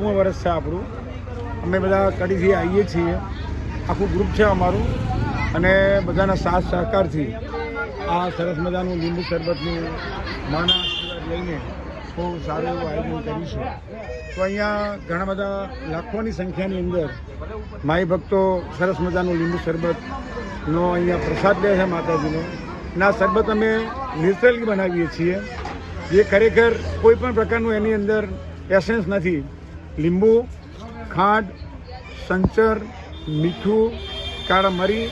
10મું વર્ષ છે આપણું. અમે બધા કડીથી આવીએ છીએ, આખું ગ્રુપ છે અમારું, અને બધાના સાથ સહકારથી આ સરસ મજાનું લીંબુ શરબતનું માના આશીર્વાદ લઈને બહુ સારું એવું આયોજન કરીશું. તો અહીંયા ઘણા બધા લાખોની સંખ્યાની અંદર માઈ ભક્તો સરસ મજાનું લીંબુ શરબતનો અહીંયા પ્રસાદ લે છે માતાજીનો. ના શરબત અમે નેચરલી બનાવીએ છીએ, જે ખરેખર કોઈ પણ પ્રકારનું એની અંદર એસેન્સ નથી. લીંબુ, ખાંડ, સંચર, મીઠું, કાળા મરી,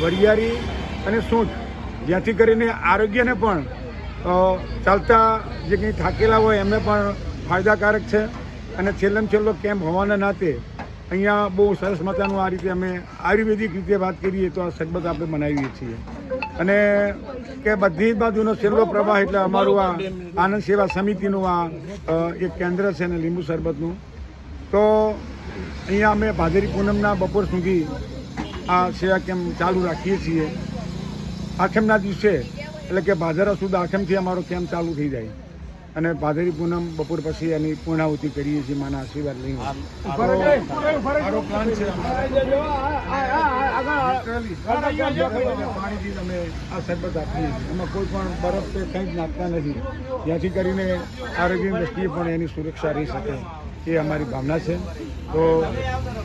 વરિયાળી અને સૂંઠ, જ્યાંથી કરીને આરોગ્યને પણ ચાલતા જે કંઈ થાકેલા હોય એમને પણ ફાયદાકારક છે. અને છેલ્લામાં છેલ્લો કેમ્પ હોવાના નાતે અહીંયા બહુ સરસ મજાનું આ રીતે અમે આયુર્વેદિક રીતે વાત કરીએ તો આ શરબત આપણે બનાવીએ છીએ. અને કે બધી જ બાજુનો છેલ્લો પ્રવાહ એટલે અમારું આ આનંદ સેવા સમિતિનું આ એક કેન્દ્ર છે ને લીંબુ શરબતનું. તો અહીંયા અમે ભાદરવી પૂનમના બપોર સુધી આ સેવા કેમ્પ ચાલુ રાખીએ છીએ. આઠમના દિવસે એટલે કે ભાદરવા સુદ આઠમથી અમારો કેમ્પ ચાલુ થઈ જાય, અને ભાદરવી પૂનમ બપોર પછી એની પૂર્ણાહુતિ કરીએ છીએ માના આશીર્વાદ લઈને. મારો પ્લાન છે પાણીથી અમે આ શરબત આપીએ છીએ. એમાં કોઈ પણ બરફ કે કંઈ જ નાખતા નથી, જ્યાંથી કરીને આરોગ્યની દ્રષ્ટિએ પણ એની સુરક્ષા રહી શકે એ અમારી ભાવના છે. તો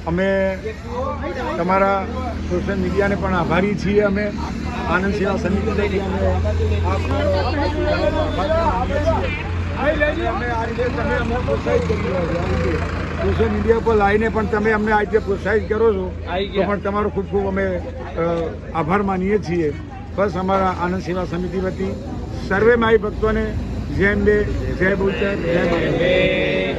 અમે તમારા સોશિયલ મીડિયાને પણ આભારી છીએ. અમે આનંદ સેવા સમિતિ તરીકે અમે આ રીતે તમે અમને પ્રોત્સાહિત કરી રહ્યા છો. આ રીતે સોશિયલ મીડિયા પર લાવીને પણ તમે અમને આ રીતે પ્રોત્સાહિત કરો છો, તો પણ તમારો ખૂબ ખૂબ અમે આભાર માનીએ છીએ. બસ અમારા આનંદ સેવા સમિતિ વતી સર્વે માઈ ભક્તોને જય અંબે, જય બોલચર, જય માતા.